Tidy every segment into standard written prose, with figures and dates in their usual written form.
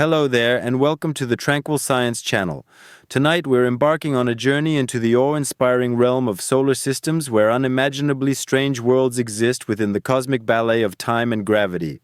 Hello there, and welcome to the Tranquil Science Channel. Tonight we're embarking on a journey into the awe-inspiring realm of solar systems where unimaginably strange worlds exist within the cosmic ballet of time and gravity.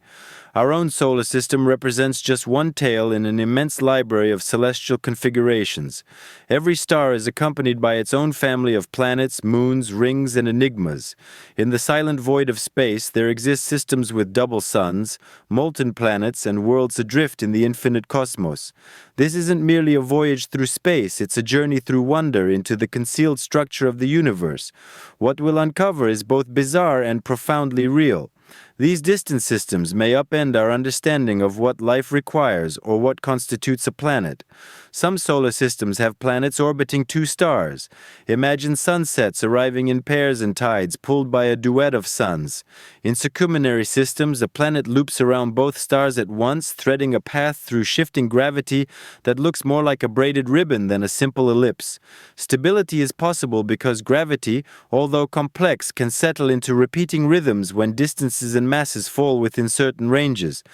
Our own solar system represents just one tale in an immense library of celestial configurations. Every star is accompanied by its own family of planets, moons, rings, and enigmas. In the silent void of space, there exist systems with double suns, molten planets, and worlds adrift in the infinite cosmos. This isn't merely a voyage through space, it's a journey through wonder into the concealed structure of the universe. What we'll uncover is both bizarre and profoundly real. These distant systems may upend our understanding of what life requires or what constitutes a planet. Some solar systems have planets orbiting two stars. Imagine sunsets arriving in pairs and tides pulled by a duet of suns. In circumlunar systems, a planet loops around both stars at once, threading a path through shifting gravity that looks more like a braided ribbon than a simple ellipse. Stability is possible because gravity, although complex, can settle into repeating rhythms when distances and masses fall within certain ranges.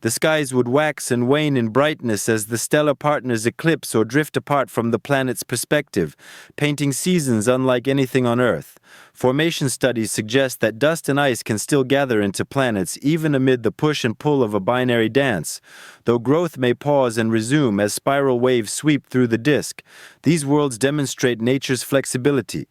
The skies would wax and wane in brightness as the stellar partners eclipse or drift apart from the planet's perspective, painting seasons unlike anything on Earth. Formation studies suggest that dust and ice can still gather into planets even amid the push and pull of a binary dance. Though growth may pause and resume as spiral waves sweep through the disk, these worlds demonstrate nature's flexibility.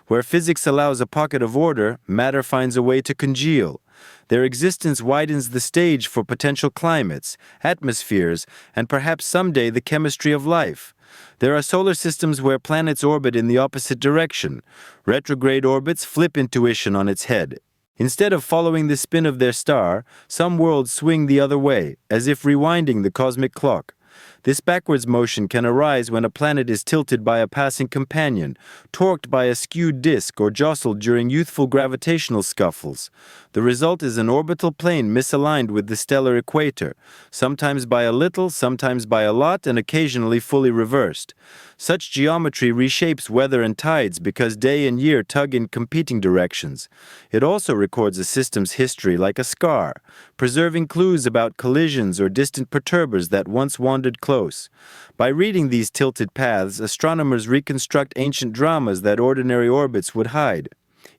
Where physics allows a pocket of order, matter finds a way to congeal. Their existence widens the stage for potential climates, atmospheres, and perhaps someday the chemistry of life. There are solar systems where planets orbit in the opposite direction. Retrograde orbits flip intuition on its head. Instead of following the spin of their star, some worlds swing the other way, as if rewinding the cosmic clock. This backwards motion can arise when a planet is tilted by a passing companion, torqued by a skewed disk, or jostled during youthful gravitational scuffles. The result is an orbital plane misaligned with the stellar equator, sometimes by a little, sometimes by a lot, and occasionally fully reversed. Such geometry reshapes weather and tides because day and year tug in competing directions. It also records a system's history like a scar, preserving clues about collisions or distant perturbers that once wandered close. By reading these tilted paths, astronomers reconstruct ancient dramas that ordinary orbits would hide.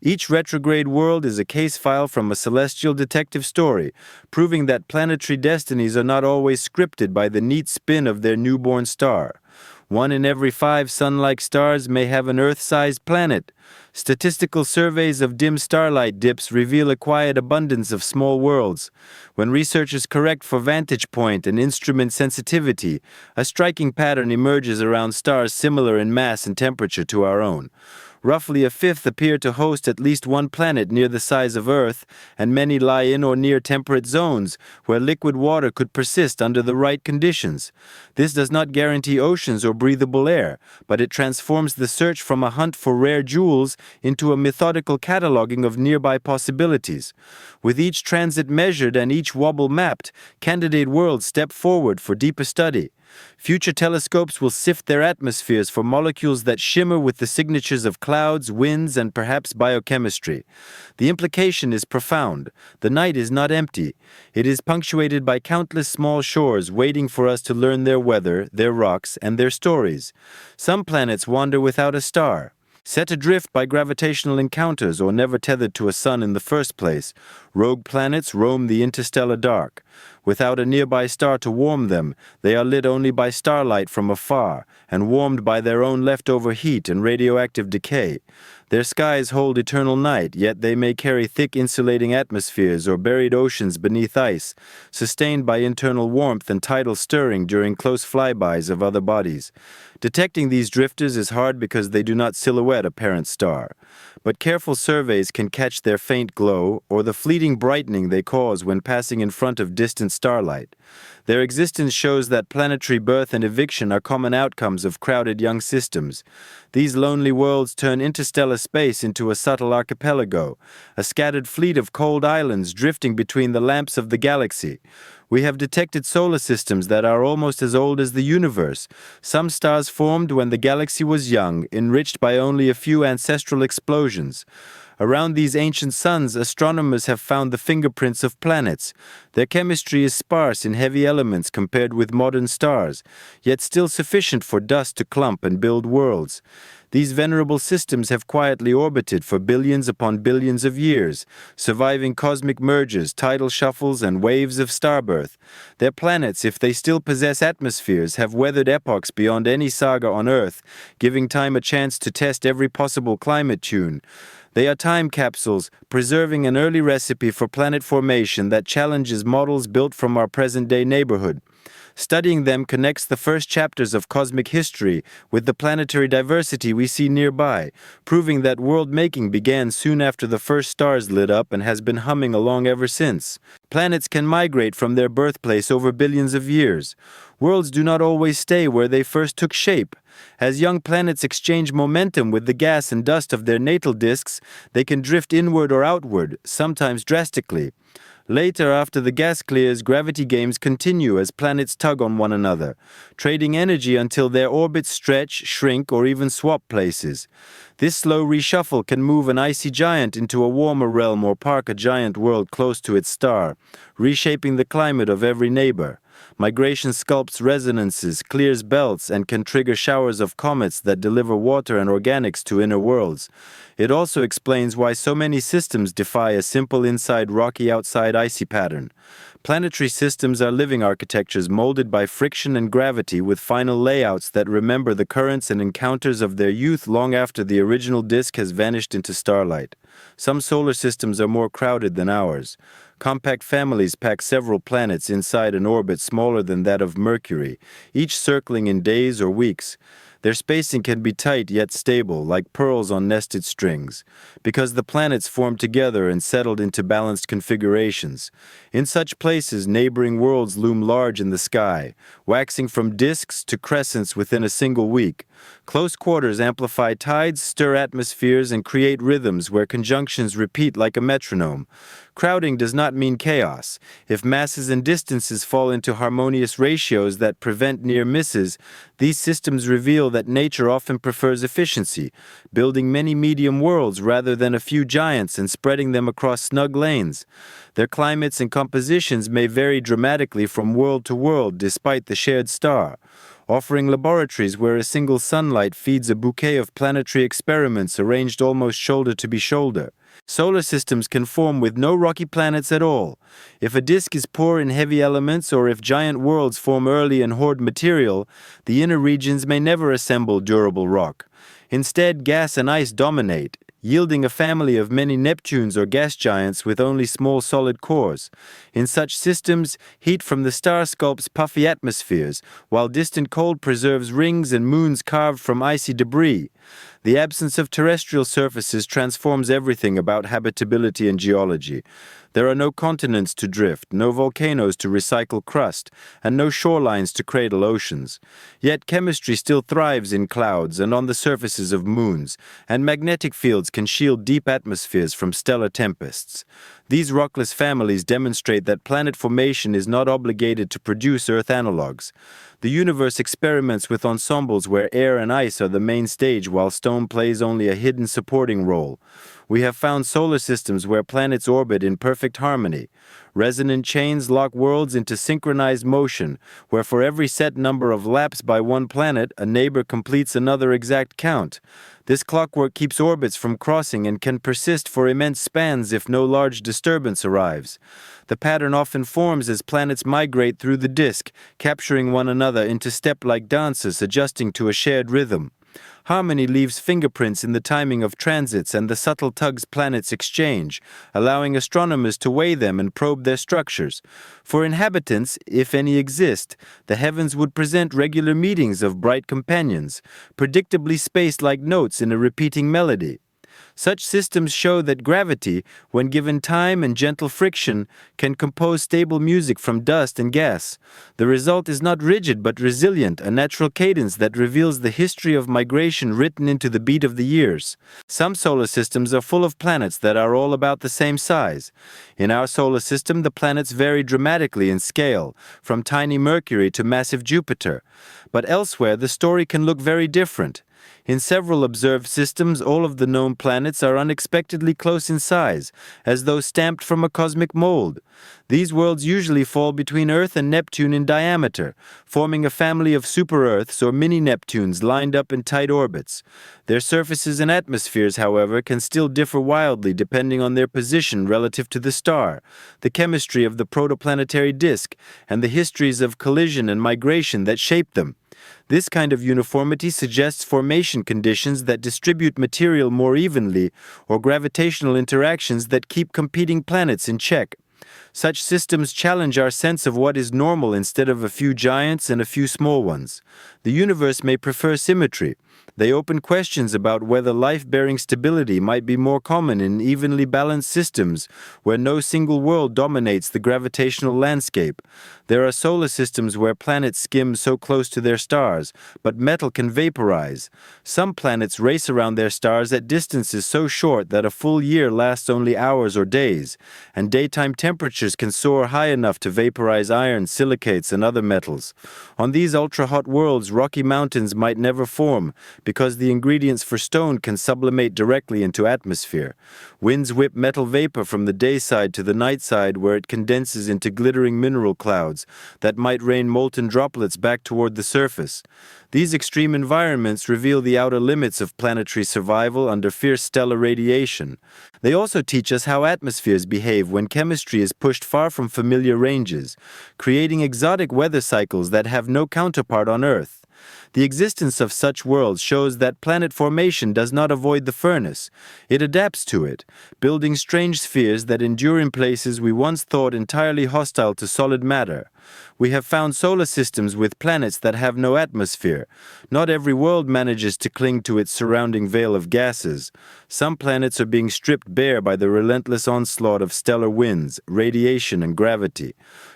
Each retrograde world is a case file from a celestial detective story, proving that planetary destinies are not always scripted by the neat spin of their newborn star. 1 in every 5 sun-like stars may have an Earth-sized planet. Statistical surveys of dim starlight dips reveal a quiet abundance of small worlds. When researchers correct for vantage point and instrument sensitivity, a striking pattern emerges around stars similar in mass and temperature to our own. Roughly a fifth appear to host at least one planet near the size of Earth, and many lie in or near temperate zones, where liquid water could persist under the right conditions. This does not guarantee oceans or breathable air, but it transforms the search from a hunt for rare jewels into a methodical cataloging of nearby possibilities. With each transit measured and each wobble mapped, candidate worlds step forward for deeper study. Future telescopes will sift their atmospheres for molecules that shimmer with the signatures of clouds, winds, and perhaps biochemistry. The implication is profound. The night is not empty. It is punctuated by countless small shores waiting for us to learn their weather, their rocks, and their stories. Some planets wander without a star, set adrift by gravitational encounters or never tethered to a sun in the first place. Rogue planets roam the interstellar dark. Without a nearby star to warm them, they are lit only by starlight from afar, and warmed by their own leftover heat and radioactive decay. Their skies hold eternal night, yet they may carry thick insulating atmospheres or buried oceans beneath ice, sustained by internal warmth and tidal stirring during close flybys of other bodies. Detecting these drifters is hard because they do not silhouette a parent star. But careful surveys can catch their faint glow or the fleeting brightening they cause when passing in front of distant starlight. Their existence shows that planetary birth and eviction are common outcomes of crowded young systems. These lonely worlds turn interstellar space into a subtle archipelago, a scattered fleet of cold islands drifting between the lamps of the galaxy. We have detected solar systems that are almost as old as the universe. Some stars formed when the galaxy was young, enriched by only a few ancestral explosions. Around these ancient suns, astronomers have found the fingerprints of planets. Their chemistry is sparse in heavy elements compared with modern stars, yet still sufficient for dust to clump and build worlds. These venerable systems have quietly orbited for billions upon billions of years, surviving cosmic mergers, tidal shuffles, and waves of starbirth. Their planets, if they still possess atmospheres, have weathered epochs beyond any saga on Earth, giving time a chance to test every possible climate tune. They are time capsules, preserving an early recipe for planet formation that challenges models built from our present-day neighborhood. Studying them connects the first chapters of cosmic history with the planetary diversity we see nearby, proving that world-making began soon after the first stars lit up and has been humming along ever since. Planets can migrate from their birthplace over billions of years. Worlds do not always stay where they first took shape. As young planets exchange momentum with the gas and dust of their natal disks, they can drift inward or outward, sometimes drastically. Later, after the gas clears, gravity games continue as planets tug on one another, trading energy until their orbits stretch, shrink, or even swap places. This slow reshuffle can move an icy giant into a warmer realm or park a giant world close to its star, reshaping the climate of every neighbor. Migration sculpts resonances, clears belts, and can trigger showers of comets that deliver water and organics to inner worlds. It also explains why so many systems defy a simple inside rocky outside icy pattern. Planetary systems are living architectures molded by friction and gravity with final layouts that remember the currents and encounters of their youth long after the original disk has vanished into starlight. Some solar systems are more crowded than ours. Compact families pack several planets inside an orbit smaller than that of Mercury, each circling in days or weeks. Their spacing can be tight yet stable, like pearls on nested strings, because the planets formed together and settled into balanced configurations. In such places, neighboring worlds loom large in the sky, waxing from disks to crescents within a single week. Close quarters amplify tides, stir atmospheres, and create rhythms where conjunctions repeat like a metronome. Crowding does not mean chaos. If masses and distances fall into harmonious ratios that prevent near misses, these systems reveal that nature often prefers efficiency, building many medium worlds rather than a few giants and spreading them across snug lanes. Their climates and compositions may vary dramatically from world to world despite the shared star, offering laboratories where a single sunlight feeds a bouquet of planetary experiments arranged almost shoulder to be shoulder. Solar systems can form with no rocky planets at all. If a disk is poor in heavy elements or if giant worlds form early and hoard material, the inner regions may never assemble durable rock. Instead, gas and ice dominate, yielding a family of many Neptunes or gas giants with only small solid cores. In such systems, heat from the star sculpts puffy atmospheres, while distant cold preserves rings and moons carved from icy debris. The absence of terrestrial surfaces transforms everything about habitability and geology. There are no continents to drift, no volcanoes to recycle crust, and no shorelines to cradle oceans. Yet chemistry still thrives in clouds and on the surfaces of moons, and magnetic fields can shield deep atmospheres from stellar tempests. These rockless families demonstrate that planet formation is not obligated to produce Earth analogs. The universe experiments with ensembles where air and ice are the main stage while stone plays only a hidden supporting role. We have found solar systems where planets orbit in perfect harmony. Resonant chains lock worlds into synchronized motion, where for every set number of laps by one planet, a neighbor completes another exact count. This clockwork keeps orbits from crossing and can persist for immense spans if no large disturbance arrives. The pattern often forms as planets migrate through the disk, capturing one another into step-like dances adjusting to a shared rhythm. Harmony leaves fingerprints in the timing of transits and the subtle tugs planets exchange, allowing astronomers to weigh them and probe their structures. For inhabitants, if any exist, the heavens would present regular meetings of bright companions, predictably spaced like notes in a repeating melody. Such systems show that gravity, when given time and gentle friction, can compose stable music from dust and gas. The result is not rigid but resilient, a natural cadence that reveals the history of migration written into the beat of the years. Some solar systems are full of planets that are all about the same size. In our solar system, the planets vary dramatically in scale, from tiny Mercury to massive Jupiter. But elsewhere, the story can look very different. In several observed systems, all of the known planets are unexpectedly close in size, as though stamped from a cosmic mold. These worlds usually fall between Earth and Neptune in diameter, forming a family of super-Earths or mini-Neptunes lined up in tight orbits. Their surfaces and atmospheres, however, can still differ wildly depending on their position relative to the star, the chemistry of the protoplanetary disk, and the histories of collision and migration that shape them. This kind of uniformity suggests formation conditions that distribute material more evenly, or gravitational interactions that keep competing planets in check. Such systems challenge our sense of what is normal instead of a few giants and a few small ones. The universe may prefer symmetry. They open questions about whether life-bearing stability might be more common in evenly balanced systems where no single world dominates the gravitational landscape. There are solar systems where planets skim so close to their stars, but metal can vaporize. Some planets race around their stars at distances so short that a full year lasts only hours or days, and daytime temperatures can soar high enough to vaporize iron, silicates, and other metals. On these ultra-hot worlds, rocky mountains might never form, because the ingredients for stone can sublimate directly into atmosphere. Winds whip metal vapor from the day side to the night side where it condenses into glittering mineral clouds that might rain molten droplets back toward the surface. These extreme environments reveal the outer limits of planetary survival under fierce stellar radiation. They also teach us how atmospheres behave when chemistry is pushed far from familiar ranges, creating exotic weather cycles that have no counterpart on Earth. The existence of such worlds shows that planet formation does not avoid the furnace. It adapts to it, building strange spheres that endure in places we once thought entirely hostile to solid matter. We have found solar systems with planets that have no atmosphere. Not every world manages to cling to its surrounding veil of gases. Some planets are being stripped bare by the relentless onslaught of stellar winds, radiation, and gravity.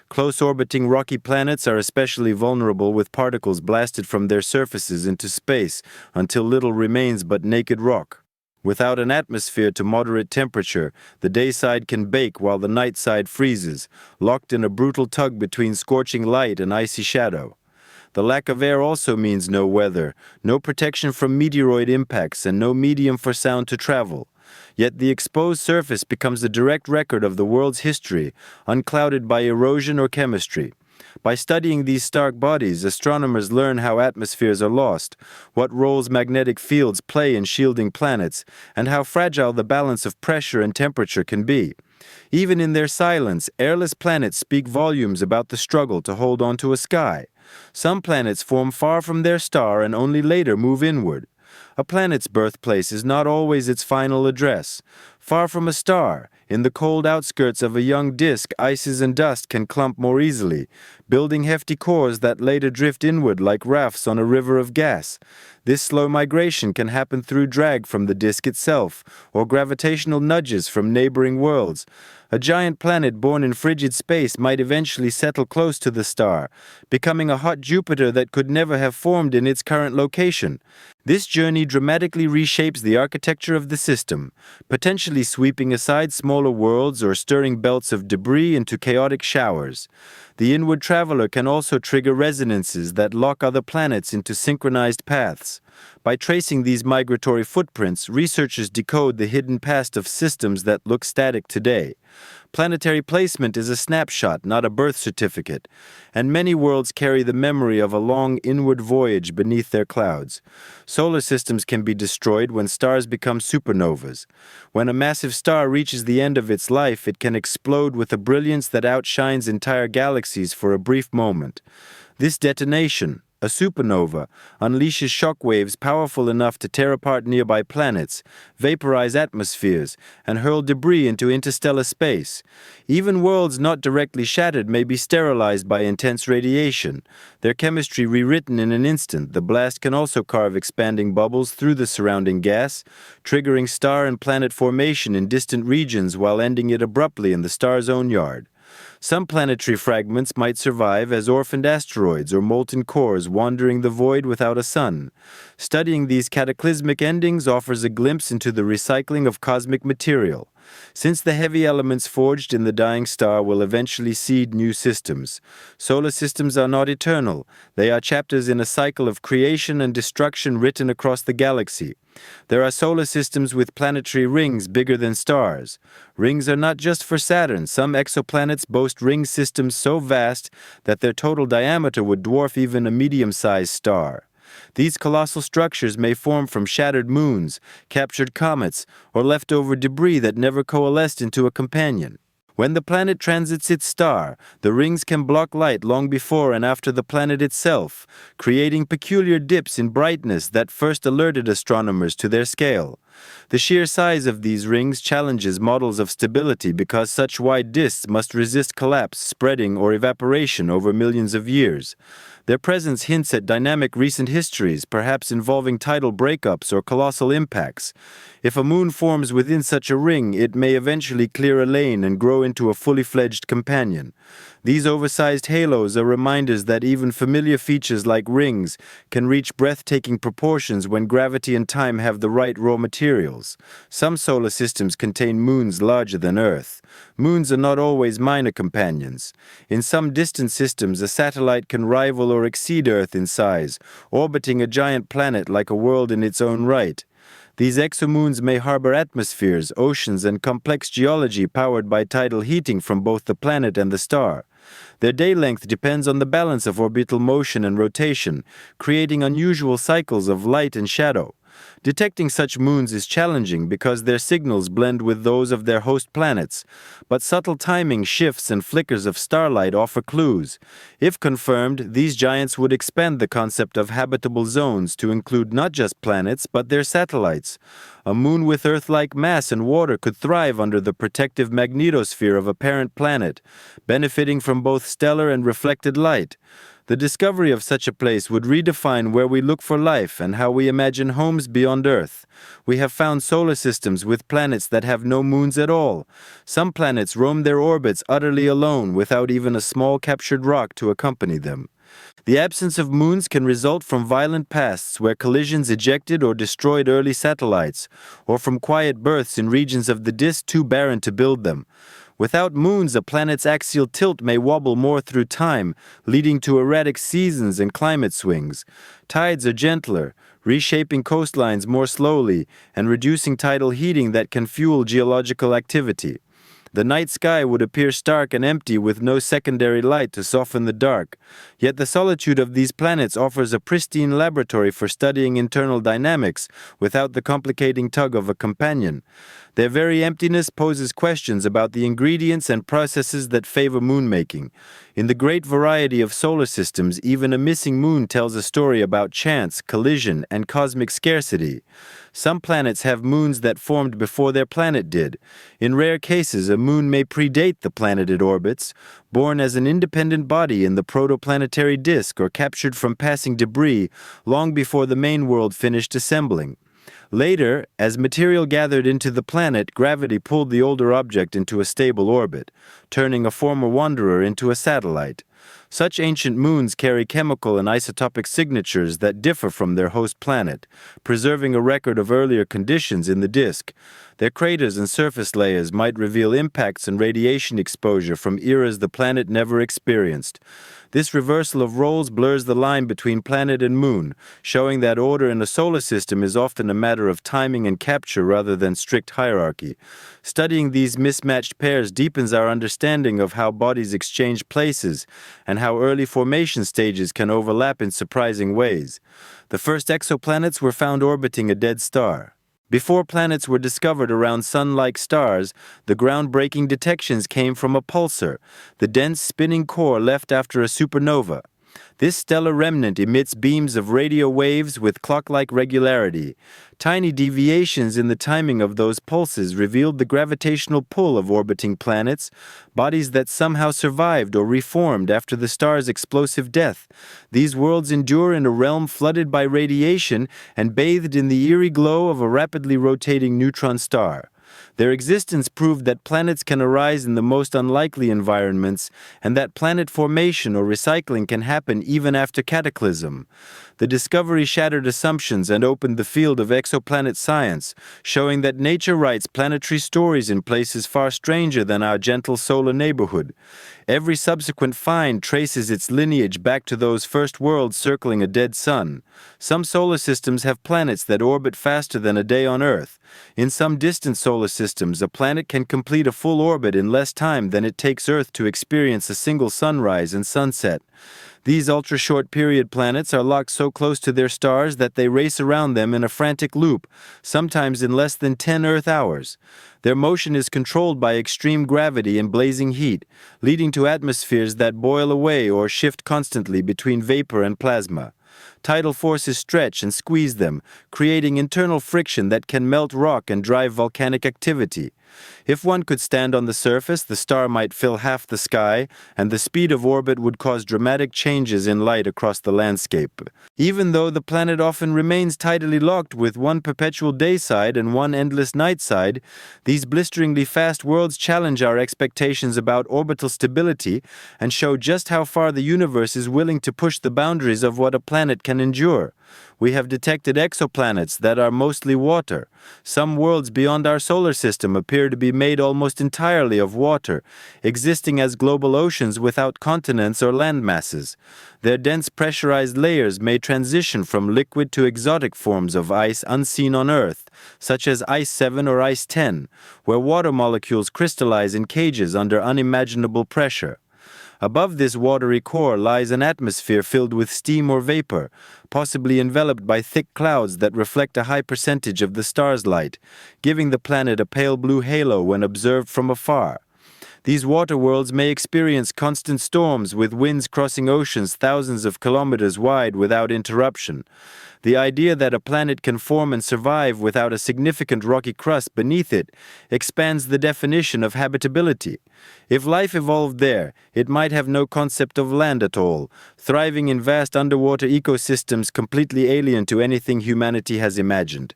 Close-orbiting rocky planets are especially vulnerable, with particles blasted from their surfaces into space until little remains but naked rock. Without an atmosphere to moderate temperature, the day side can bake while the night side freezes, locked in a brutal tug between scorching light and icy shadow. The lack of air also means no weather, no protection from meteoroid impacts, and no medium for sound to travel. Yet the exposed surface becomes a direct record of the world's history, unclouded by erosion or chemistry. By studying these stark bodies, astronomers learn how atmospheres are lost, what roles magnetic fields play in shielding planets, and how fragile the balance of pressure and temperature can be. Even in their silence, airless planets speak volumes about the struggle to hold on to a sky. Some planets form far from their star and only later move inward. A planet's birthplace is not always its final address. Far from a star, in the cold outskirts of a young disk, ices and dust can clump more easily, building hefty cores that later drift inward like rafts on a river of gas. This slow migration can happen through drag from the disk itself, or gravitational nudges from neighboring worlds. A giant planet born in frigid space might eventually settle close to the star, becoming a hot Jupiter that could never have formed in its current location. This journey dramatically reshapes the architecture of the system, potentially sweeping aside smaller worlds or stirring belts of debris into chaotic showers. The inward traveler can also trigger resonances that lock other planets into synchronized paths. By tracing these migratory footprints, researchers decode the hidden past of systems that look static today. Planetary placement is a snapshot, not a birth certificate, and many worlds carry the memory of a long inward voyage beneath their clouds. Solar systems can be destroyed when stars become supernovas. When a massive star reaches the end of its life, it can explode with a brilliance that outshines entire galaxies for a brief moment. This detonation, a supernova, unleashes shockwaves powerful enough to tear apart nearby planets, vaporize atmospheres, and hurl debris into interstellar space. Even worlds not directly shattered may be sterilized by intense radiation. Their chemistry rewritten in an instant, the blast can also carve expanding bubbles through the surrounding gas, triggering star and planet formation in distant regions while ending it abruptly in the star's own yard. Some planetary fragments might survive as orphaned asteroids or molten cores wandering the void without a sun. Studying these cataclysmic endings offers a glimpse into the recycling of cosmic material. since the heavy elements forged in the dying star will eventually seed new systems. Solar systems are not eternal. They are chapters in a cycle of creation and destruction written across the galaxy. There are solar systems with planetary rings bigger than stars. Rings are not just for Saturn. Some exoplanets boast ring systems so vast that their total diameter would dwarf even a medium-sized star. These colossal structures may form from shattered moons, captured comets, or leftover debris that never coalesced into a companion. When the planet transits its star, the rings can block light long before and after the planet itself, creating peculiar dips in brightness that first alerted astronomers to their scale. The sheer size of these rings challenges models of stability because such wide disks must resist collapse, spreading, or evaporation over millions of years. Their presence hints at dynamic recent histories, perhaps involving tidal breakups or colossal impacts. If a moon forms within such a ring, it may eventually clear a lane and grow into a fully fledged companion. These oversized halos are reminders that even familiar features like rings can reach breathtaking proportions when gravity and time have the right raw materials. Some solar systems contain moons larger than Earth. Moons are not always minor companions. In some distant systems, a satellite can rival or exceed Earth in size, orbiting a giant planet like a world in its own right. These exomoons may harbor atmospheres, oceans, and complex geology powered by tidal heating from both the planet and the star. Their day length depends on the balance of orbital motion and rotation, creating unusual cycles of light and shadow. Detecting such moons is challenging because their signals blend with those of their host planets, but subtle timing shifts and flickers of starlight offer clues. If confirmed, these giants would expand the concept of habitable zones to include not just planets but their satellites. A moon with Earth-like mass and water could thrive under the protective magnetosphere of a parent planet, benefiting from both stellar and reflected light. The discovery of such a place would redefine where we look for life and how we imagine homes beyond Earth. We have found solar systems with planets that have no moons at all. Some planets roam their orbits utterly alone without even a small captured rock to accompany them. The absence of moons can result from violent pasts where collisions ejected or destroyed early satellites, or from quiet births in regions of the disk too barren to build them. Without moons, a planet's axial tilt may wobble more through time, leading to erratic seasons and climate swings. Tides are gentler, reshaping coastlines more slowly and reducing tidal heating that can fuel geological activity. The night sky would appear stark and empty with no secondary light to soften the dark. Yet the solitude of these planets offers a pristine laboratory for studying internal dynamics without the complicating tug of a companion. Their very emptiness poses questions about the ingredients and processes that favor moon-making. In the great variety of solar systems, even a missing moon tells a story about chance, collision, and cosmic scarcity. Some planets have moons that formed before their planet did. In rare cases, a moon may predate the planet it orbits, born as an independent body in the protoplanetary disk or captured from passing debris long before the main world finished assembling. Later, as material gathered into the planet, gravity pulled the older object into a stable orbit, turning a former wanderer into a satellite. Such ancient moons carry chemical and isotopic signatures that differ from their host planet, preserving a record of earlier conditions in the disk. Their craters and surface layers might reveal impacts and radiation exposure from eras the planet never experienced. This reversal of roles blurs the line between planet and moon, showing that order in a solar system is often a matter of timing and capture rather than strict hierarchy. Studying these mismatched pairs deepens our understanding of how bodies exchange places and how early formation stages can overlap in surprising ways. The first exoplanets were found orbiting a dead star. Before planets were discovered around sun-like stars, the groundbreaking detections came from a pulsar, the dense spinning core left after a supernova. This stellar remnant emits beams of radio waves with clock-like regularity. Tiny deviations in the timing of those pulses revealed the gravitational pull of orbiting planets, bodies that somehow survived or reformed after the star's explosive death. These worlds endure in a realm flooded by radiation and bathed in the eerie glow of a rapidly rotating neutron star. Their existence proved that planets can arise in the most unlikely environments and that planet formation or recycling can happen even after cataclysm. The discovery shattered assumptions and opened the field of exoplanet science, showing that nature writes planetary stories in places far stranger than our gentle solar neighborhood. Every subsequent find traces its lineage back to those first worlds circling a dead sun. Some solar systems have planets that orbit faster than a day on Earth. In some distant solar systems, a planet can complete a full orbit in less time than it takes Earth to experience a single sunrise and sunset. These ultra-short period planets are locked so close to their stars that they race around them in a frantic loop, sometimes in less than 10 Earth hours. Their motion is controlled by extreme gravity and blazing heat, leading to atmospheres that boil away or shift constantly between vapor and plasma. Tidal forces stretch and squeeze them, creating internal friction that can melt rock and drive volcanic activity. If one could stand on the surface, the star might fill half the sky, and the speed of orbit would cause dramatic changes in light across the landscape. Even though the planet often remains tidally locked with one perpetual day side and one endless night side, these blisteringly fast worlds challenge our expectations about orbital stability and show just how far the universe is willing to push the boundaries of what a planet can endure. We have detected exoplanets that are mostly water. Some worlds beyond our solar system appear to be made almost entirely of water, existing as global oceans without continents or land masses. Their dense pressurized layers may transition from liquid to exotic forms of ice unseen on Earth, such as Ice 7 or Ice 10, where water molecules crystallize in cages under unimaginable pressure. Above this watery core lies an atmosphere filled with steam or vapor, possibly enveloped by thick clouds that reflect a high percentage of the star's light, giving the planet a pale blue halo when observed from afar. These water worlds may experience constant storms with winds crossing oceans thousands of kilometers wide without interruption. The idea that a planet can form and survive without a significant rocky crust beneath it expands the definition of habitability. If life evolved there, it might have no concept of land at all, thriving in vast underwater ecosystems completely alien to anything humanity has imagined.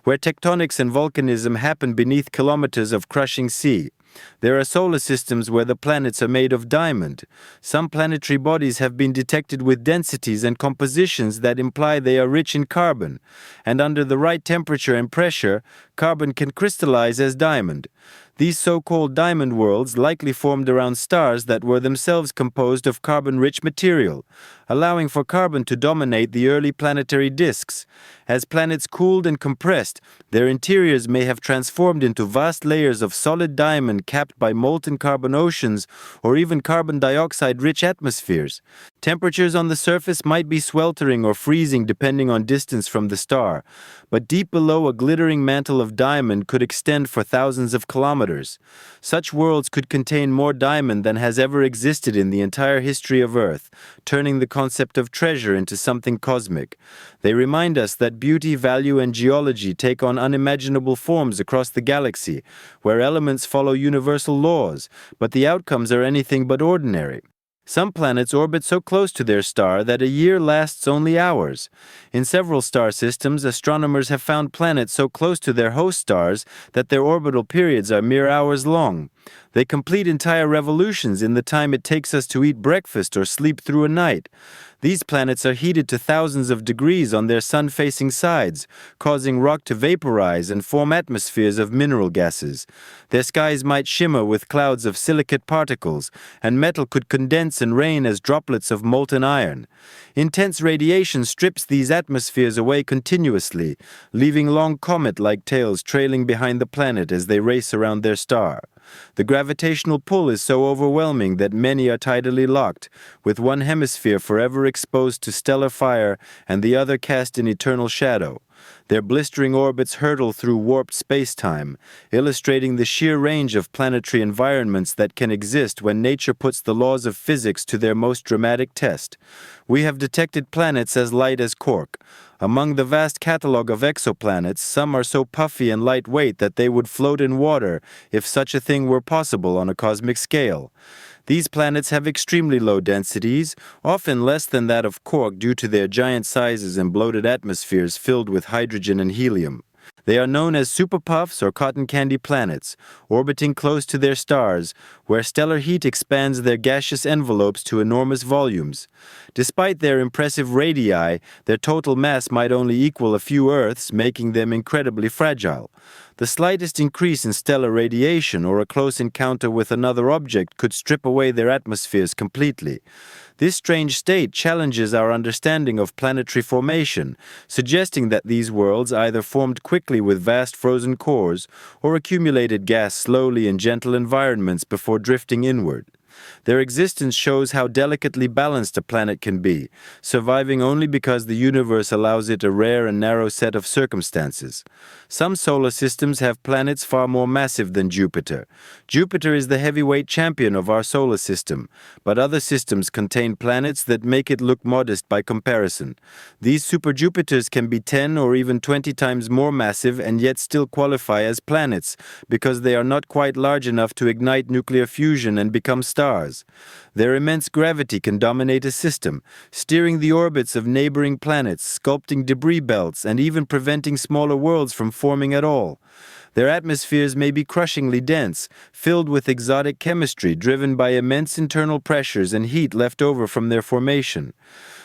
Where tectonics and volcanism happen beneath kilometers of crushing sea, there are solar systems where the planets are made of diamond. Some planetary bodies have been detected with densities and compositions that imply they are rich in carbon, and under the right temperature and pressure, carbon can crystallize as diamond. These so-called diamond worlds likely formed around stars that were themselves composed of carbon-rich material, allowing for carbon to dominate the early planetary disks. As planets cooled and compressed, their interiors may have transformed into vast layers of solid diamond capped by molten carbon oceans or even carbon dioxide-rich atmospheres. Temperatures on the surface might be sweltering or freezing depending on distance from the star, but deep below a glittering mantle of diamond could extend for thousands of kilometers. Such worlds could contain more diamond than has ever existed in the entire history of Earth, turning the concept of treasure into something cosmic. They remind us that beauty, value, and geology take on unimaginable forms across the galaxy, where elements follow universal laws, but the outcomes are anything but ordinary. Some planets orbit so close to their star that a year lasts only hours. In several star systems, astronomers have found planets so close to their host stars that their orbital periods are mere hours long. They complete entire revolutions in the time it takes us to eat breakfast or sleep through a night. These planets are heated to thousands of degrees on their sun-facing sides, causing rock to vaporize and form atmospheres of mineral gases. Their skies might shimmer with clouds of silicate particles, and metal could condense and rain as droplets of molten iron. Intense radiation strips these atmospheres away continuously, leaving long comet-like tails trailing behind the planet as they race around their star. The gravitational pull is so overwhelming that many are tidally locked, with one hemisphere forever exposed to stellar fire and the other cast in eternal shadow. Their blistering orbits hurtle through warped space-time, illustrating the sheer range of planetary environments that can exist when nature puts the laws of physics to their most dramatic test. We have detected planets as light as cork. Among the vast catalogue of exoplanets, some are so puffy and lightweight that they would float in water if such a thing were possible on a cosmic scale. These planets have extremely low densities, often less than that of cork due to their giant sizes and bloated atmospheres filled with hydrogen and helium. They are known as superpuffs or cotton candy planets, orbiting close to their stars, where stellar heat expands their gaseous envelopes to enormous volumes. Despite their impressive radii, their total mass might only equal a few Earths, making them incredibly fragile. The slightest increase in stellar radiation or a close encounter with another object could strip away their atmospheres completely. This strange state challenges our understanding of planetary formation, suggesting that these worlds either formed quickly with vast frozen cores or accumulated gas slowly in gentle environments before drifting inward. Their existence shows how delicately balanced a planet can be, surviving only because the universe allows it a rare and narrow set of circumstances. Some solar systems have planets far more massive than Jupiter. Jupiter is the heavyweight champion of our solar system, but other systems contain planets that make it look modest by comparison. These super-Jupiters can be 10 or even 20 times more massive and yet still qualify as planets, because they are not quite large enough to ignite nuclear fusion and become stars. Their immense gravity can dominate a system, steering the orbits of neighboring planets, sculpting debris belts, and even preventing smaller worlds from forming at all. Their atmospheres may be crushingly dense, filled with exotic chemistry driven by immense internal pressures and heat left over from their formation.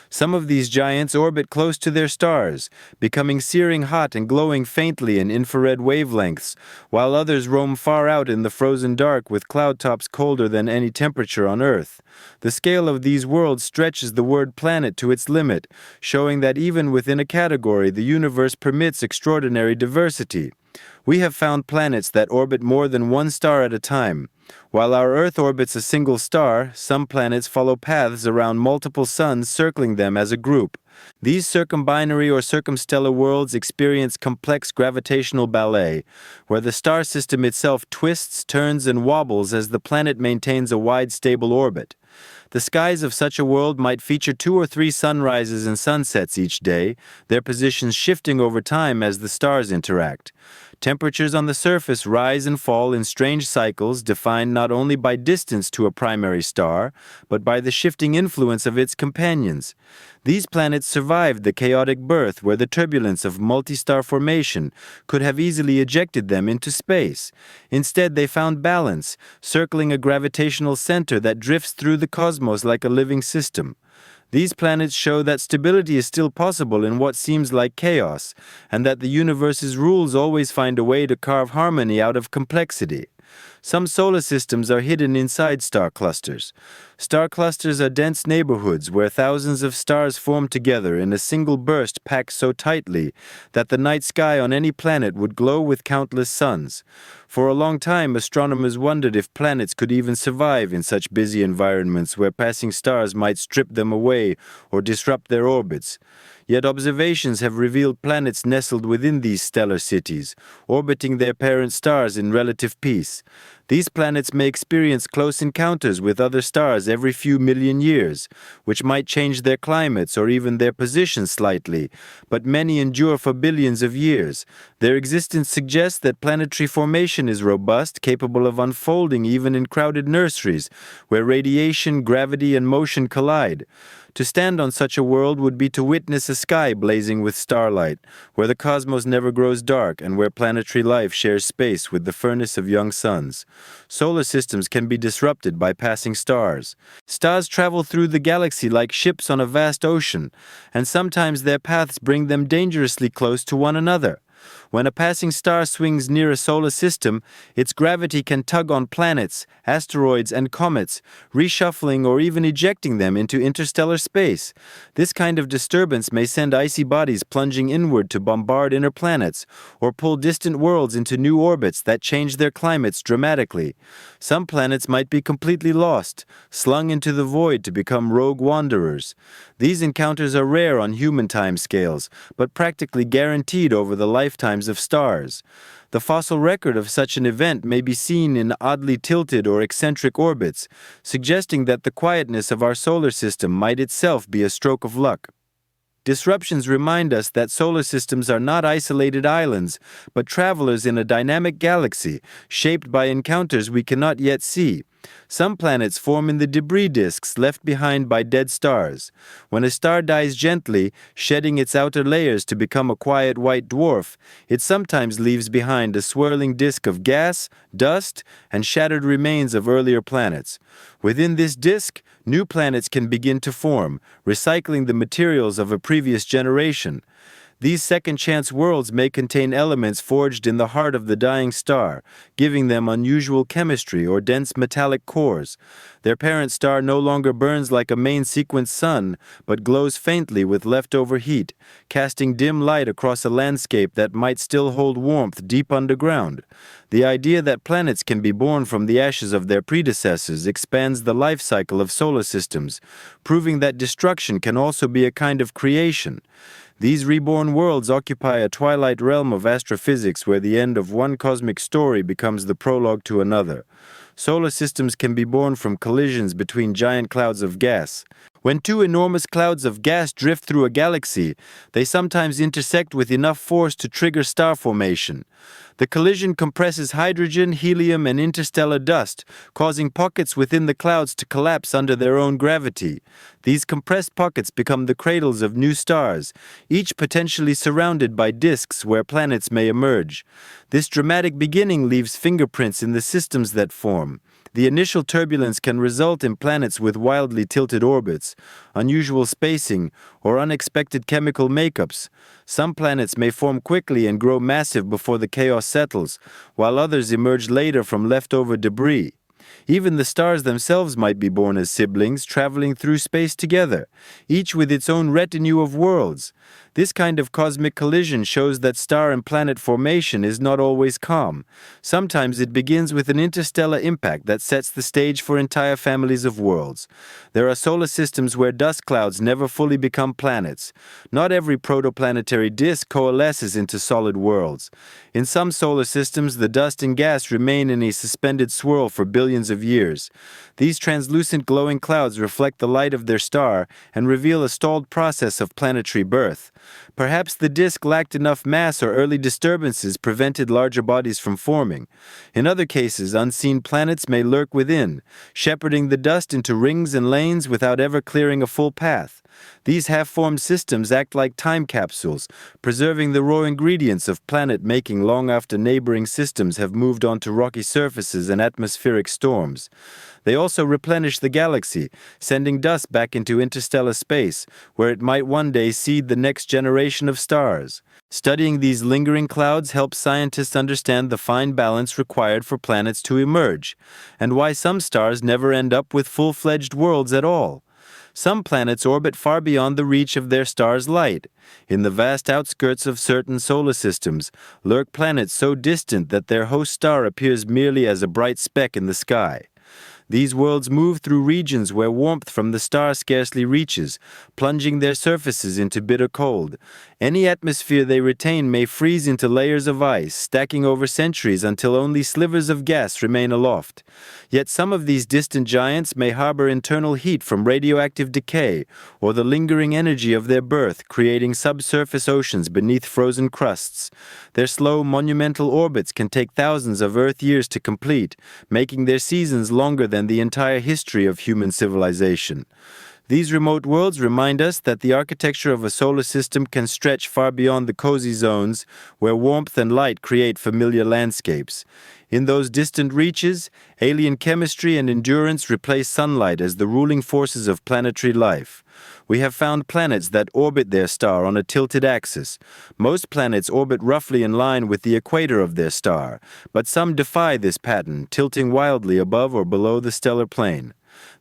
Some of these giants orbit close to their stars, becoming searing hot and glowing faintly in infrared wavelengths, while others roam far out in the frozen dark with cloud tops colder than any temperature on Earth. The scale of these worlds stretches the word planet to its limit, showing that even within a category, the universe permits extraordinary diversity. We have found planets that orbit more than one star at a time. While our Earth orbits a single star, some planets follow paths around multiple suns circling them as a group. These circumbinary or circumstellar worlds experience complex gravitational ballet, where the star system itself twists, turns, and wobbles as the planet maintains a wide, stable orbit. The skies of such a world might feature 2 or 3 sunrises and sunsets each day, their positions shifting over time as the stars interact. Temperatures on the surface rise and fall in strange cycles defined not only by distance to a primary star, but by the shifting influence of its companions. These planets survived the chaotic birth where the turbulence of multi-star formation could have easily ejected them into space. Instead, they found balance, circling a gravitational center that drifts through the cosmos like a living system. These planets show that stability is still possible in what seems like chaos, and that the universe's rules always find a way to carve harmony out of complexity. Some solar systems are hidden inside star clusters. Star clusters are dense neighborhoods where thousands of stars form together in a single burst packed so tightly that the night sky on any planet would glow with countless suns. For a long time, astronomers wondered if planets could even survive in such busy environments where passing stars might strip them away or disrupt their orbits. Yet observations have revealed planets nestled within these stellar cities, orbiting their parent stars in relative peace. These planets may experience close encounters with other stars every few million years, which might change their climates or even their positions slightly, but many endure for billions of years. Their existence suggests that planetary formation is robust, capable of unfolding even in crowded nurseries, where radiation, gravity, and motion collide. To stand on such a world would be to witness a sky blazing with starlight, where the cosmos never grows dark and where planetary life shares space with the furnace of young suns. Solar systems can be disrupted by passing stars. Stars travel through the galaxy like ships on a vast ocean, and sometimes their paths bring them dangerously close to one another. When a passing star swings near a solar system, its gravity can tug on planets, asteroids, and comets, reshuffling or even ejecting them into interstellar space. This kind of disturbance may send icy bodies plunging inward to bombard inner planets, or pull distant worlds into new orbits that change their climates dramatically. Some planets might be completely lost, slung into the void to become rogue wanderers. These encounters are rare on human timescales, but practically guaranteed over the lifetimes of stars. The fossil record of such an event may be seen in oddly tilted or eccentric orbits, suggesting that the quietness of our solar system might itself be a stroke of luck. Disruptions remind us that solar systems are not isolated islands, but travelers in a dynamic galaxy, shaped by encounters we cannot yet see. Some planets form in the debris disks left behind by dead stars. When a star dies gently, shedding its outer layers to become a quiet white dwarf, it sometimes leaves behind a swirling disk of gas, dust, and shattered remains of earlier planets. Within this disk, new planets can begin to form, recycling the materials of a previous generation. These second-chance worlds may contain elements forged in the heart of the dying star, giving them unusual chemistry or dense metallic cores. Their parent star no longer burns like a main-sequence sun, but glows faintly with leftover heat, casting dim light across a landscape that might still hold warmth deep underground. The idea that planets can be born from the ashes of their predecessors expands the life cycle of solar systems, proving that destruction can also be a kind of creation. These reborn worlds occupy a twilight realm of astrophysics where the end of one cosmic story becomes the prologue to another. Solar systems can be born from collisions between giant clouds of gas. When two enormous clouds of gas drift through a galaxy, they sometimes intersect with enough force to trigger star formation. The collision compresses hydrogen, helium, and interstellar dust, causing pockets within the clouds to collapse under their own gravity. These compressed pockets become the cradles of new stars, each potentially surrounded by disks where planets may emerge. This dramatic beginning leaves fingerprints in the systems that form. The initial turbulence can result in planets with wildly tilted orbits, unusual spacing, or unexpected chemical makeups. Some planets may form quickly and grow massive before the chaos settles, while others emerge later from leftover debris. Even the stars themselves might be born as siblings, traveling through space together, each with its own retinue of worlds. This kind of cosmic collision shows that star and planet formation is not always calm. Sometimes it begins with an interstellar impact that sets the stage for entire families of worlds. There are solar systems where dust clouds never fully become planets. Not every protoplanetary disk coalesces into solid worlds. In some solar systems, the dust and gas remain in a suspended swirl for billions of years. These translucent glowing clouds reflect the light of their star and reveal a stalled process of planetary birth. Perhaps the disk lacked enough mass or early disturbances prevented larger bodies from forming. In other cases, unseen planets may lurk within, shepherding the dust into rings and lanes without ever clearing a full path. These half-formed systems act like time capsules, preserving the raw ingredients of planet-making long after neighboring systems have moved on to rocky surfaces and atmospheric storms. They also replenish the galaxy, sending dust back into interstellar space, where it might one day seed the next generation of stars. Studying these lingering clouds helps scientists understand the fine balance required for planets to emerge, and why some stars never end up with full-fledged worlds at all. Some planets orbit far beyond the reach of their star's light. In the vast outskirts of certain solar systems, lurk planets so distant that their host star appears merely as a bright speck in the sky. These worlds move through regions where warmth from the star scarcely reaches, plunging their surfaces into bitter cold. Any atmosphere they retain may freeze into layers of ice, stacking over centuries until only slivers of gas remain aloft. Yet some of these distant giants may harbor internal heat from radioactive decay or the lingering energy of their birth, creating subsurface oceans beneath frozen crusts. Their slow, monumental orbits can take thousands of Earth years to complete, making their seasons longer than the entire history of human civilization. These remote worlds remind us that the architecture of a solar system can stretch far beyond the cozy zones where warmth and light create familiar landscapes. In those distant reaches, alien chemistry and endurance replace sunlight as the ruling forces of planetary life. We have found planets that orbit their star on a tilted axis. Most planets orbit roughly in line with the equator of their star, but some defy this pattern, tilting wildly above or below the stellar plane.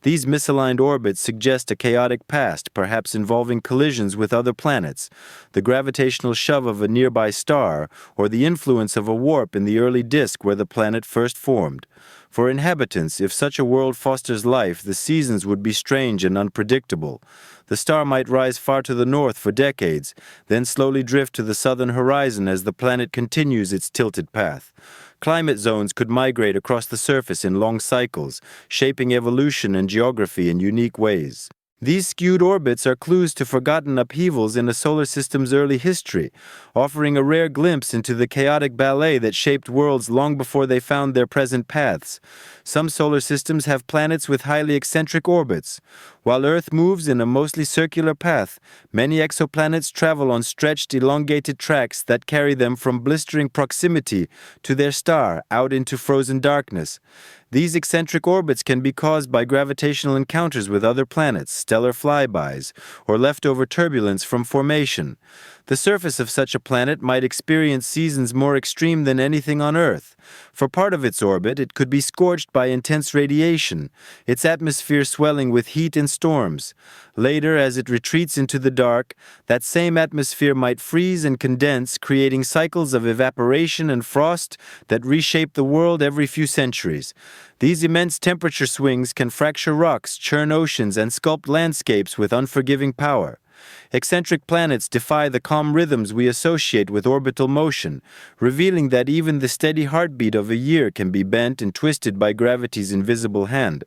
These misaligned orbits suggest a chaotic past, perhaps involving collisions with other planets, the gravitational shove of a nearby star, or the influence of a warp in the early disk where the planet first formed. For inhabitants, if such a world fosters life, the seasons would be strange and unpredictable. The star might rise far to the north for decades, then slowly drift to the southern horizon as the planet continues its tilted path. Climate zones could migrate across the surface in long cycles, shaping evolution and geography in unique ways. These skewed orbits are clues to forgotten upheavals in a solar system's early history, offering a rare glimpse into the chaotic ballet that shaped worlds long before they found their present paths. Some solar systems have planets with highly eccentric orbits. While Earth moves in a mostly circular path, many exoplanets travel on stretched, elongated tracks that carry them from blistering proximity to their star out into frozen darkness. These eccentric orbits can be caused by gravitational encounters with other planets, stellar flybys, or leftover turbulence from formation. The surface of such a planet might experience seasons more extreme than anything on Earth. For part of its orbit, it could be scorched by intense radiation, its atmosphere swelling with heat and storms. Later, as it retreats into the dark, that same atmosphere might freeze and condense, creating cycles of evaporation and frost that reshape the world every few centuries. These immense temperature swings can fracture rocks, churn oceans, and sculpt landscapes with unforgiving power. Eccentric planets defy the calm rhythms we associate with orbital motion, revealing that even the steady heartbeat of a year can be bent and twisted by gravity's invisible hand.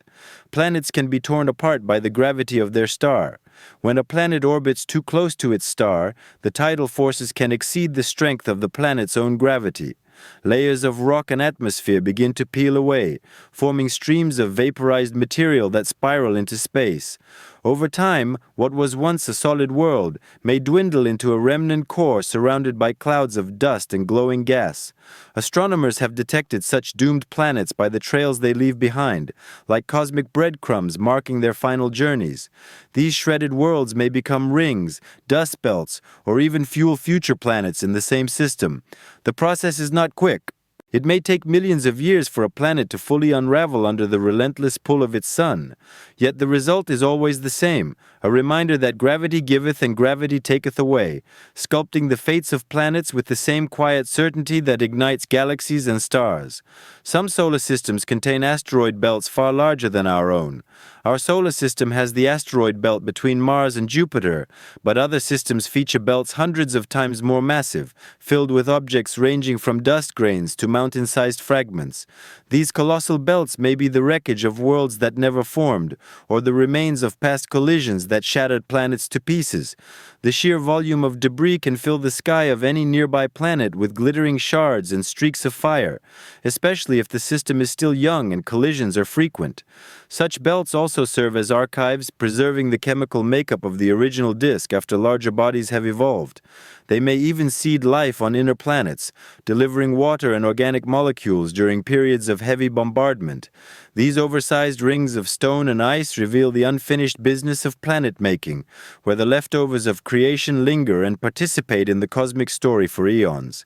Planets can be torn apart by the gravity of their star. When a planet orbits too close to its star, the tidal forces can exceed the strength of the planet's own gravity. Layers of rock and atmosphere begin to peel away, forming streams of vaporized material that spiral into space. Over time, what was once a solid world may dwindle into a remnant core surrounded by clouds of dust and glowing gas. Astronomers have detected such doomed planets by the trails they leave behind, like cosmic breadcrumbs marking their final journeys. These shredded worlds may become rings, dust belts, or even fuel future planets in the same system. The process is not quick. It may take millions of years for a planet to fully unravel under the relentless pull of its sun. Yet the result is always the same, a reminder that gravity giveth and gravity taketh away, sculpting the fates of planets with the same quiet certainty that ignites galaxies and stars. Some solar systems contain asteroid belts far larger than our own. Our solar system has the asteroid belt between Mars and Jupiter, but other systems feature belts hundreds of times more massive, filled with objects ranging from dust grains to mountain-sized fragments. These colossal belts may be the wreckage of worlds that never formed, or the remains of past collisions that shattered planets to pieces. The sheer volume of debris can fill the sky of any nearby planet with glittering shards and streaks of fire, especially if the system is still young and collisions are frequent. Such belts also serve as archives, preserving the chemical makeup of the original disk after larger bodies have evolved. They may even seed life on inner planets, delivering water and organic molecules during periods of heavy bombardment. These oversized rings of stone and ice reveal the unfinished business of planet making, where the leftovers of creation linger and participate in the cosmic story for eons.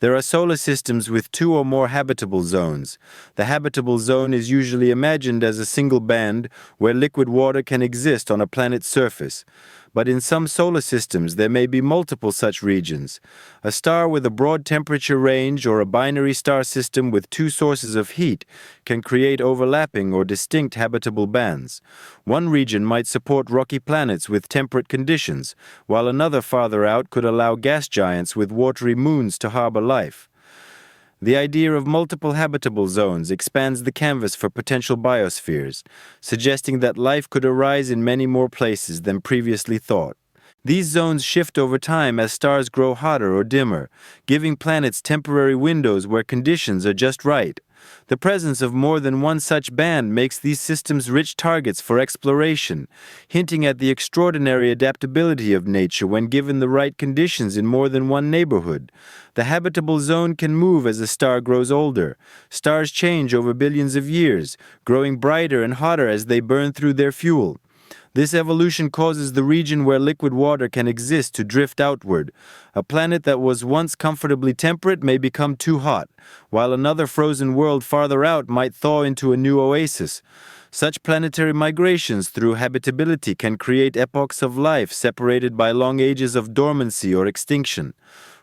There are solar systems with 2 or more habitable zones. The habitable zone is usually imagined as a single band where liquid water can exist on a planet's surface. But in some solar systems there may be multiple such regions. A star with a broad temperature range or a binary star system with 2 sources of heat can create overlapping or distinct habitable bands. One region might support rocky planets with temperate conditions, while another farther out could allow gas giants with watery moons to harbor life. The idea of multiple habitable zones expands the canvas for potential biospheres, suggesting that life could arise in many more places than previously thought. These zones shift over time as stars grow hotter or dimmer, giving planets temporary windows where conditions are just right. The presence of more than one such band makes these systems rich targets for exploration, hinting at the extraordinary adaptability of nature when given the right conditions in more than one neighborhood. The habitable zone can move as a star grows older. Stars change over billions of years, growing brighter and hotter as they burn through their fuel. This evolution causes the region where liquid water can exist to drift outward. A planet that was once comfortably temperate may become too hot, while another frozen world farther out might thaw into a new oasis. Such planetary migrations through habitability can create epochs of life separated by long ages of dormancy or extinction.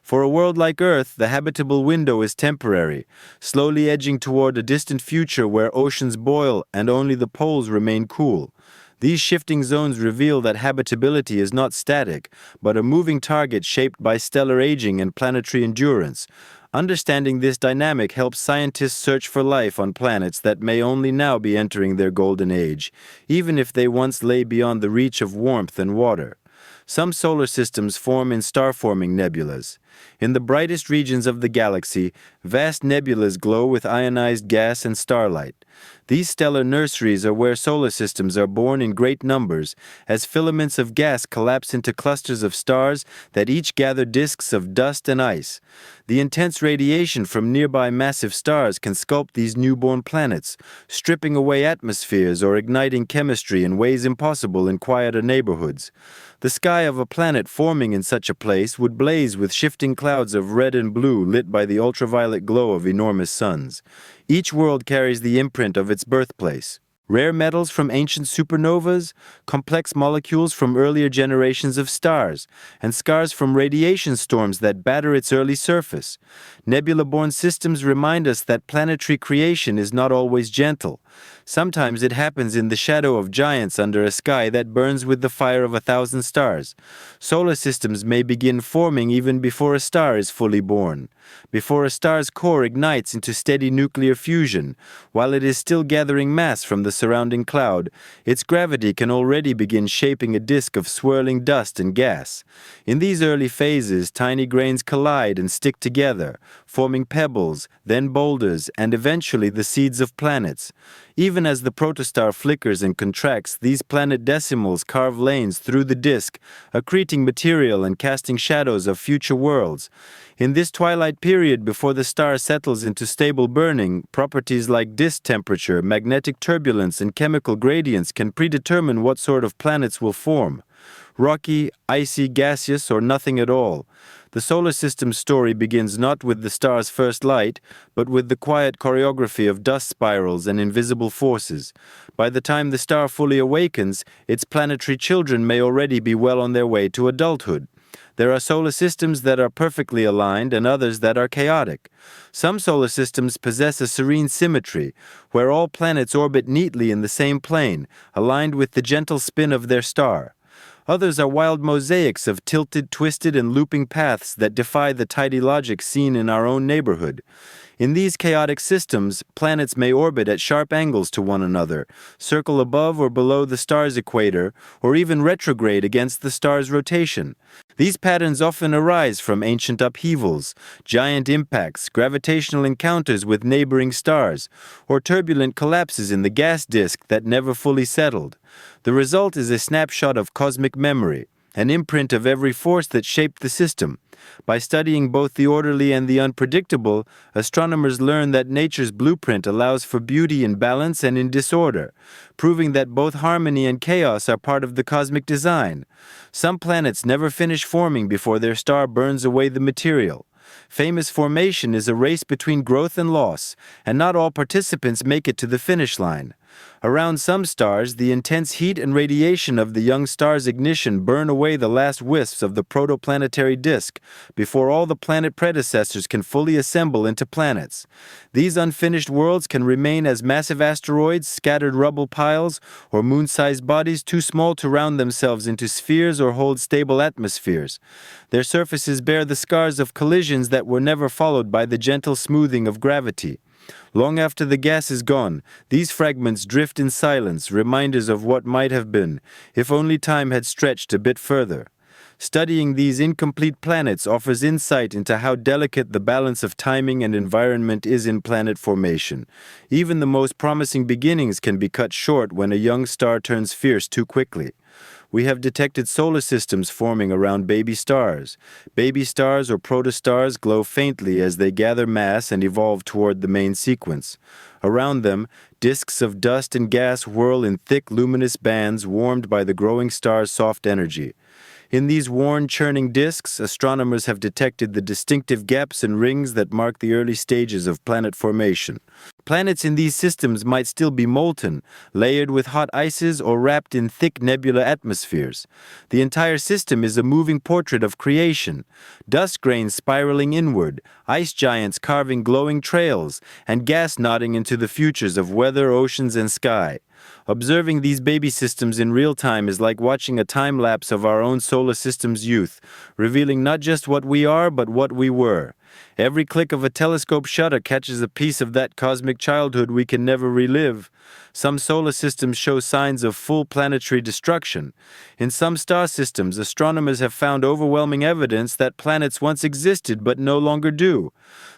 For a world like Earth, the habitable window is temporary, slowly edging toward a distant future where oceans boil and only the poles remain cool. These shifting zones reveal that habitability is not static, but a moving target shaped by stellar aging and planetary endurance. Understanding this dynamic helps scientists search for life on planets that may only now be entering their golden age, even if they once lay beyond the reach of warmth and water. Some solar systems form in star-forming nebulas. In the brightest regions of the galaxy, vast nebulas glow with ionized gas and starlight. These stellar nurseries are where solar systems are born in great numbers, as filaments of gas collapse into clusters of stars that each gather disks of dust and ice. The intense radiation from nearby massive stars can sculpt these newborn planets, stripping away atmospheres or igniting chemistry in ways impossible in quieter neighborhoods. The sky of a planet forming in such a place would blaze with shifting clouds of red and blue lit by the ultraviolet glow of enormous suns. Each world carries the imprint of its birthplace. Rare metals from ancient supernovas, complex molecules from earlier generations of stars, and scars from radiation storms that batter its early surface. Nebula-born systems remind us that planetary creation is not always gentle. Sometimes it happens in the shadow of giants under a sky that burns with the fire of 1,000 stars. Solar systems may begin forming even before a star is fully born, before a star's core ignites into steady nuclear fusion. While it is still gathering mass from the surrounding cloud, its gravity can already begin shaping a disk of swirling dust and gas. In these early phases, tiny grains collide and stick together, forming pebbles, then boulders, and eventually the seeds of planets. Even as the protostar flickers and contracts, these planetdesimals carve lanes through the disk, accreting material and casting shadows of future worlds. In this twilight period before the star settles into stable burning, properties like disk temperature, magnetic turbulence, and chemical gradients can predetermine what sort of planets will form. Rocky, icy, gaseous, or nothing at all. The solar system's story begins not with the star's first light, but with the quiet choreography of dust spirals and invisible forces. By the time the star fully awakens, its planetary children may already be well on their way to adulthood. There are solar systems that are perfectly aligned and others that are chaotic. Some solar systems possess a serene symmetry, where all planets orbit neatly in the same plane, aligned with the gentle spin of their star. Others are wild mosaics of tilted, twisted, and looping paths that defy the tidy logic seen in our own neighborhood. In these chaotic systems, planets may orbit at sharp angles to one another, circle above or below the star's equator, or even retrograde against the star's rotation. These patterns often arise from ancient upheavals, giant impacts, gravitational encounters with neighboring stars, or turbulent collapses in the gas disk that never fully settled. The result is a snapshot of cosmic memory, an imprint of every force that shaped the system. By studying both the orderly and the unpredictable, astronomers learn that nature's blueprint allows for beauty in balance and in disorder, proving that both harmony and chaos are part of the cosmic design. Some planets never finish forming before their star burns away the material. Famous formation is a race between growth and loss, and not all participants make it to the finish line. Around some stars, the intense heat and radiation of the young star's ignition burn away the last wisps of the protoplanetary disk before all the planet predecessors can fully assemble into planets. These unfinished worlds can remain as massive asteroids, scattered rubble piles, or moon-sized bodies too small to round themselves into spheres or hold stable atmospheres. Their surfaces bear the scars of collisions that were never followed by the gentle smoothing of gravity. Long after the gas is gone, these fragments drift in silence, reminders of what might have been, if only time had stretched a bit further. Studying these incomplete planets offers insight into how delicate the balance of timing and environment is in planet formation. Even the most promising beginnings can be cut short when a young star turns fierce too quickly. We have detected solar systems forming around baby stars. Baby stars or protostars glow faintly as they gather mass and evolve toward the main sequence. Around them, disks of dust and gas whirl in thick, luminous bands warmed by the growing star's soft energy. In these worn, churning disks, astronomers have detected the distinctive gaps and rings that mark the early stages of planet formation. Planets in these systems might still be molten, layered with hot ices, or wrapped in thick nebula atmospheres. The entire system is a moving portrait of creation. Dust grains spiraling inward, ice giants carving glowing trails, and gas nodding into the futures of weather, oceans, and sky. Observing these baby systems in real time is like watching a time lapse of our own solar system's youth, revealing not just what we are, but what we were. Every click of a telescope shutter catches a piece of that cosmic childhood we can never relive. Some solar systems show signs of full planetary destruction. In some star systems, astronomers have found overwhelming evidence that planets once existed but no longer do.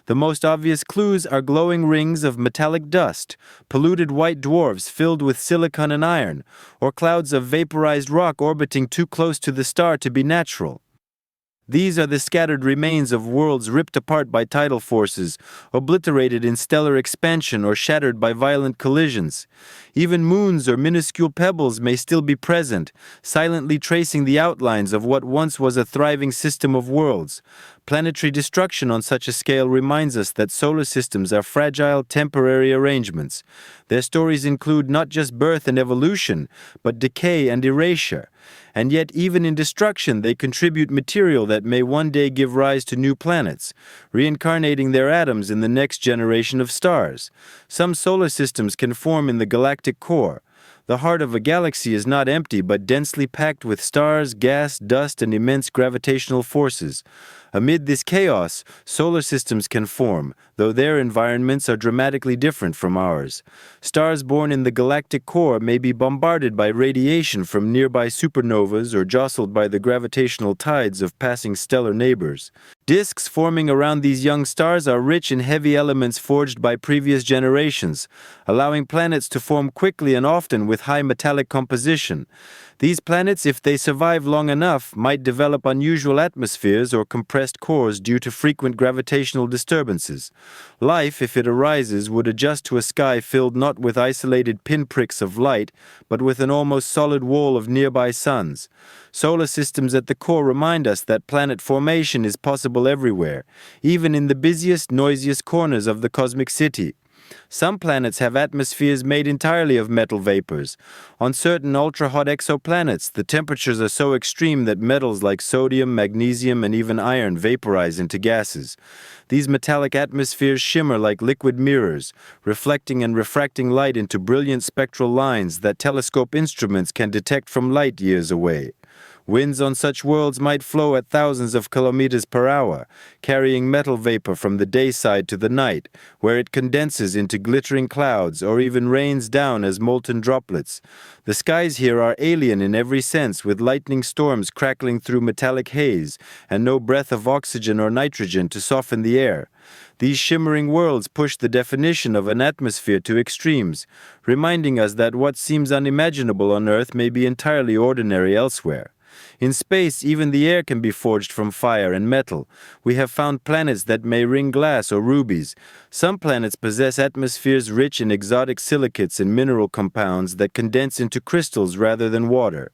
The most obvious clues are glowing rings of metallic dust, polluted white dwarfs filled with silicon and iron, or clouds of vaporized rock orbiting too close to the star to be natural. These are the scattered remains of worlds ripped apart by tidal forces, obliterated in stellar expansion or shattered by violent collisions. Even moons or minuscule pebbles may still be present, silently tracing the outlines of what once was a thriving system of worlds. Planetary destruction on such a scale reminds us that solar systems are fragile, temporary arrangements. Their stories include not just birth and evolution, but decay and erasure. And yet, even in destruction, they contribute material that may one day give rise to new planets, reincarnating their atoms in the next generation of stars. Some solar systems can form in the galactic core. The heart of a galaxy is not empty but densely packed with stars, gas, dust, and immense gravitational forces. Amid this chaos, solar systems can form, though their environments are dramatically different from ours. Stars born in the galactic core may be bombarded by radiation from nearby supernovas or jostled by the gravitational tides of passing stellar neighbors. Disks forming around these young stars are rich in heavy elements forged by previous generations, allowing planets to form quickly and often with high metallic composition. These planets, if they survive long enough, might develop unusual atmospheres or compressed cores due to frequent gravitational disturbances. Life, if it arises, would adjust to a sky filled not with isolated pinpricks of light, but with an almost solid wall of nearby suns. Solar systems at the core remind us that planet formation is possible everywhere, even in the busiest, noisiest corners of the cosmic city. Some planets have atmospheres made entirely of metal vapors. On certain ultra-hot exoplanets, the temperatures are so extreme that metals like sodium, magnesium, and even iron vaporize into gases. These metallic atmospheres shimmer like liquid mirrors, reflecting and refracting light into brilliant spectral lines that telescope instruments can detect from light years away. Winds on such worlds might flow at thousands of kilometers per hour, carrying metal vapor from the day side to the night, where it condenses into glittering clouds or even rains down as molten droplets. The skies here are alien in every sense, with lightning storms crackling through metallic haze, and no breath of oxygen or nitrogen to soften the air. These shimmering worlds push the definition of an atmosphere to extremes, reminding us that what seems unimaginable on Earth may be entirely ordinary elsewhere. In space, even the air can be forged from fire and metal. We have found planets that may ring glass or rubies. Some planets possess atmospheres rich in exotic silicates and mineral compounds that condense into crystals rather than water.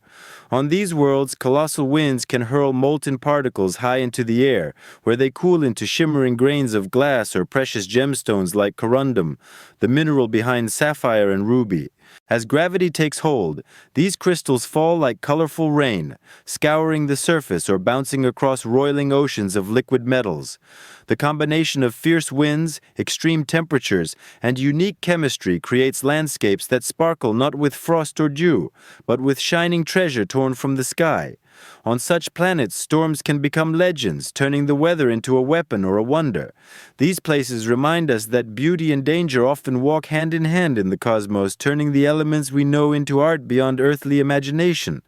On these worlds, colossal winds can hurl molten particles high into the air, where they cool into shimmering grains of glass or precious gemstones like corundum, the mineral behind sapphire and ruby. As gravity takes hold, these crystals fall like colorful rain, scouring the surface or bouncing across roiling oceans of liquid metals. The combination of fierce winds, extreme temperatures, and unique chemistry creates landscapes that sparkle not with frost or dew, but with shining treasure torn from the sky. On such planets, storms can become legends, turning the weather into a weapon or a wonder. These places remind us that beauty and danger often walk hand in hand in the cosmos, turning the elements we know into art beyond earthly imagination.